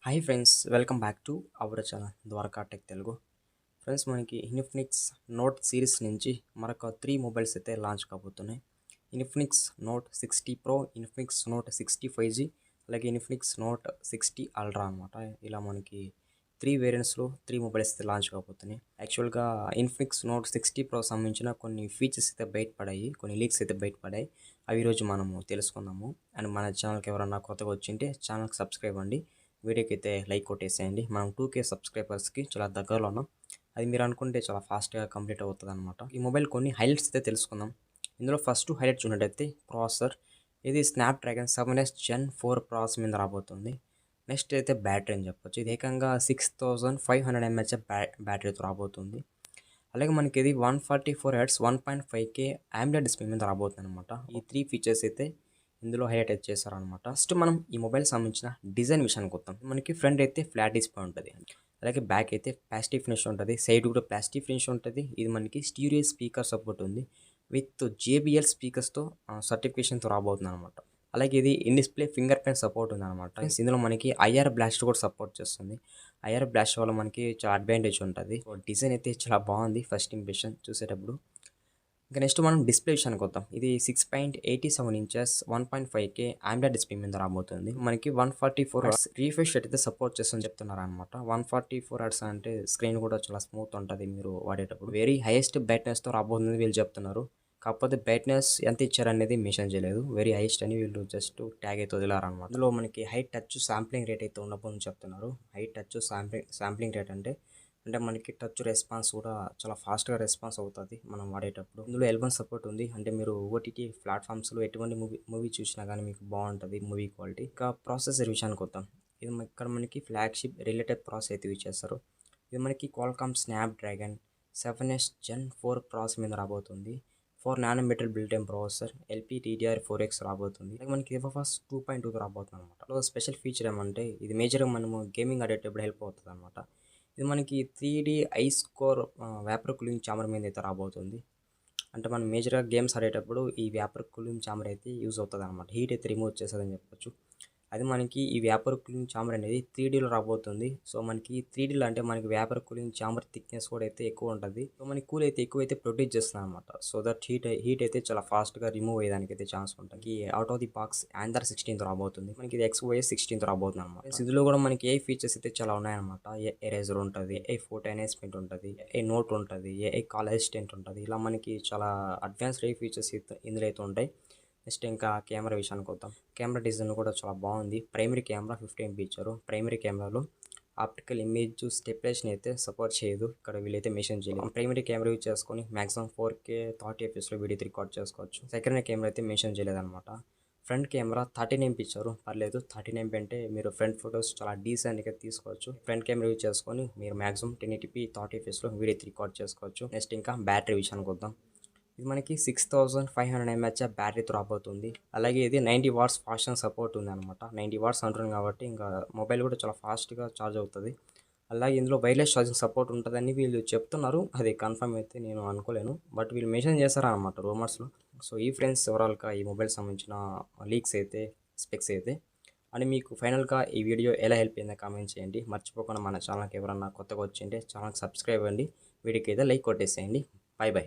Hi friends, welcome back to our channel Dwaraka tech Telugu. Friends, మనకి Infinix Note series నుంచి మరొక 3 mobiles అయితే launch కాబోతున్నాయి. Infinix Note 60 pro, Infinix Note 60 5G, అలాగే Infinix Note 60 ultra అనమాట. ఇలా మనకి 3 వేరియంట్స్లో 3 మొబైల్స్ అయితే లాంచ్ కాబోతున్నాయి. యాక్చువల్గా ఇన్ఫినిక్స్ నోట్ 60 ప్రో సంబంధించిన కొన్ని ఫీచర్స్ అయితే బయటపడాయి, కొన్ని లీక్స్ అయితే బయటపడాయి. అవి ఈరోజు మనము తెలుసుకుందాము. అండ్ మన ఛానల్కి ఎవరన్నా కొత్తగా వచ్చింటే ఛానల్కి సబ్స్క్రైబ్ అండి. వీడియోకి అయితే లైక్ కొట్టేసేయండి. మనం 2K సబ్స్క్రైబర్స్కి చాలా దగ్గరలో ఉన్నాం. అది మీరు అనుకుంటే చాలా ఫాస్ట్గా కంప్లీట్ అవుతుంది అనమాట. ఈ మొబైల్ కొన్ని హైలైట్స్ అయితే తెలుసుకుందాం. ఇందులో ఫస్ట్ హైలైట్ చూసినట్టయితే ప్రాసెసర్. ఇది స్నాప్డ్రాగన్ 7S Gen 4 ప్రాసెసర్ మీద రాబోతుంది. నెక్స్ట్ అయితే బ్యాటరీ అని చెప్పొచ్చు. ఇది ఏకంగా 6500 mAh బ్యాటరీతో రాబోతుంది. అలాగే మనకి ఇది 144Hz 1.5K AMOLED డిస్ప్లే మీద రాబోతుంది అనమాట. ఈ 3 ఫీచర్స్ అయితే ఇందులో హైలైట్ చేశారనమాట. ఫస్ట్ మనం ఈ మొబైల్ సంబంధించిన డిజైన్ విషయానికి వద్దాం. మనకి ఫ్రంట్ అయితే ఫ్లాట్ డిస్ప్లే ఉంటుంది, అలాగే బ్యాక్ అయితే ప్లాస్టిక్ ఫినిష్ ఉంటుంది, సైడ్ కూడా ప్లాస్టిక్ ఫినిష్ ఉంటుంది. ఇది మనకి స్టీరియో స్పీకర్ సపోర్ట్ ఉంది విత్ JBL స్పీకర్స్తో సర్టిఫికేషన్తో రాబోతుంది అనమాట. అలాగే ఇది in display finger print support ఉంది అనమాట. ఇందులో మనకి IR బ్లాస్ట్ కూడా సపోర్ట్ చేస్తుంది. IR బ్లాస్ట్ వల్ల మనకి చాలా అడ్వాంటేజ్ ఉంటుంది. డిజైన్ అయితే చాలా బాగుంది ఫస్ట్ ఇంప్రెషన్ చూసేటప్పుడు. ఇంకా నెక్స్ట్ మనం డిస్ప్లే విషయానికి వద్దాం. ఇది 6.87 ఇంచెస్ 1.5K AMOLED డిస్ప్లే మీద రాబోతుంది. మనకి 144Hz రీఫ్రెష్ రేట్ అయితే సపోర్ట్ చేస్తుందని చెప్తున్నారు అనమాట. 144Hz అంటే స్క్రీన్ కూడా చాలా స్మూత్ ఉంటుంది మీరు వాడేటప్పుడు. వెరీ హైయెస్ట్ బ్రైట్నెస్తో రాబోతుంది వీళ్ళు చెప్తున్నారు. కాకపోతే బ్రైట్నెస్ ఎంత ఇచ్చారనేది మెన్షన్ చేయలేదు. వెరీ హైయెస్ట్ అని వీళ్ళు జస్ట్ ట్యాగ్ అయితే వదిలారనమాట. అందులో మనకి హై టచ్ శాంప్లింగ్ రేట్ అయితే ఉండబోతుందని చెప్తున్నారు. హై టచ్ శాంప్లింగ్ రేట్ అంటే మనకి టచ్ రెస్పాన్స్ కూడా చాలా ఫాస్ట్గా రెస్పాన్స్ అవుతుంది మనం వాడేటప్పుడు. ఇందులో L1 సపోర్ట్ ఉంది. అంటే మీరు OTT ప్లాట్ఫామ్స్లో ఎటువంటి మూవీ చూసినా కానీ మీకు బాగుంటుంది మూవీ క్వాలిటీ. ఇంకా ప్రాసెసర్ విషయానికి వద్దాం. ఇది ఇక్కడ మనకి ఫ్లాగ్షిప్ రిలేటెడ్ ప్రాసెస్ అయితే యూజ్ చేస్తారు. ఇది మనకి Qualcomm Snapdragon 7S Gen 4 process మీద రాబోతుంది. 4nm బిల్ట్-ఇన్ ప్రాసెసర్, LPDDR4X రాబోతుంది. మనకి UFS 2.2 రాబోతుంది అనమాట. స్పెషల్ ఫీచర్ ఏమంటే ఇది మేజర్గా మనము గేమింగ్ ఆడేటప్పుడు హెల్ప్ అవుతుంది అనమాట. ఇది మనకి 3D I score vapour cooling chamber మీద అయితే రాబోతుంది. అంటే మనం మేజర్గా గేమ్స్ ఆడేటప్పుడు ఈ వేపర్ కూలింగ్ ఛాంబర్ అయితే యూజ్ అవుతుంది అనమాట. హీట్ అయితే రిమూవ్ చేస్తుందని చెప్పొచ్చు. అది మనకి ఈ వేపర్ కూలింగ్ ఛాంబర్ అనేది 3Dలో రాబోతుంది. సో మనకి 3Dలో అంటే మనకి వేపర్ కూలింగ్ ఛాంబర్ థిక్నెస్ కూడా అయితే ఎక్కువ ఉంటుంది. సో మనకి కూల్ అయితే ఎక్కువ అయితే ప్రొడ్యూస్ చేస్తుంది అనమాట. సో దట్ హీట్ అయితే చాలా ఫాస్ట్గా రిమూవ్ అయ్యేదానికి అయితే ఛాన్స్ ఉంటుంది. Out of the box Android 16 రాబోతుంది. మనకి ఇది XOS 16 రాబోతుంది అనమాట. ఇందులో కూడా మనకి AI ఫీచర్స్ అయితే చాలా ఉన్నాయన్నమాట. ఎరేజర్ ఉంటుంది, AI ఫోటో ఎన్హాన్స్మెంట్ ఉంటుంది, AI నోట్ ఉంటుంది, AI కాల్ అసిస్టెంట్ ఉంటుంది. ఇలా మనకి చాలా అడ్వాన్స్డ్ AI ఫీచర్స్ ఇందులో అయితే ఉంటాయి. నెక్స్ట్ ఇంకా కెమెరా విషయానికి వద్దాం. కెమెరా డిజైన్ కూడా చాలా బాగుంది. ప్రైమరీ కెమెరా 50 MP ఇచ్చారు. ప్రైమరీ కెమెరాలో ఆప్టికల్ ఇమేజ్ స్టెబిలైజేషన్ అయితే సపోర్ట్ చేయదు. ఇక్కడ వీళ్ళైతే మెన్షన్ చేయలేదు. ప్రైమరీ కెమెరా యూజ్ చేసుకొని maximum 4K 30 fps video record చేసుకోవచ్చు. సెకండరీ కెమెరా అయితే మెన్షన్ చేయలేదన్నమాట. ఫ్రంట్ కెమెరా 13 MP ఇచ్చారు, పర్లేదు. 13 MP అంటే మీరు ఫ్రంట్ ఫొటోస్ చాలా డీసెంట్గా తీసుకోవచ్చు. ఫ్రంట్ కెమెరా యూజ్ చేసుకొని మీరు maximum 1080p 30 fps video record చేసుకోవచ్చు. నెక్స్ట్ ఇంకా బ్యాటరీ విషయానికి వద్దాం. ఇది మనకి 6500 mAh బ్యాటరీతో రాబోతుంది. అలాగే ఇది 90 వాట్స్ ఫాస్ట్ ఛార్జింగ్ సపోర్ట్ ఉంది అనమాట. 90 వాట్స్ అంటున్నాను కాబట్టి ఇంకా మొబైల్ కూడా చాలా ఫాస్ట్గా ఛార్జ్ అవుతుంది. అలాగే ఇందులో వైర్లెస్ ఛార్జింగ్ సపోర్ట్ ఉంటుందని వీళ్ళు చెప్తున్నారు. అది కన్ఫర్మ్ అయితే నేను అనుకోలేను, బట్ వీళ్ళు మెన్షన్ చేస్తారనమాట రూమర్స్లో. సో ఈ ఫ్రెండ్స్ ఓవరాల్గా ఈ మొబైల్ సంబంధించిన లీక్స్ అయితే, స్పెక్స్ అయితే. అని మీకు ఫైనల్గా ఈ వీడియో ఎలా హెల్ప్ అయిందో కామెంట్ చేయండి. మర్చిపోకుండా మన ఛానల్కి ఎవరన్నా కొత్తగా వచ్చింటే ఛానల్కి సబ్స్క్రైబ్ అవ్వండి. వీడియోకి అయితే లైక్ కొట్టేసేయండి. By by.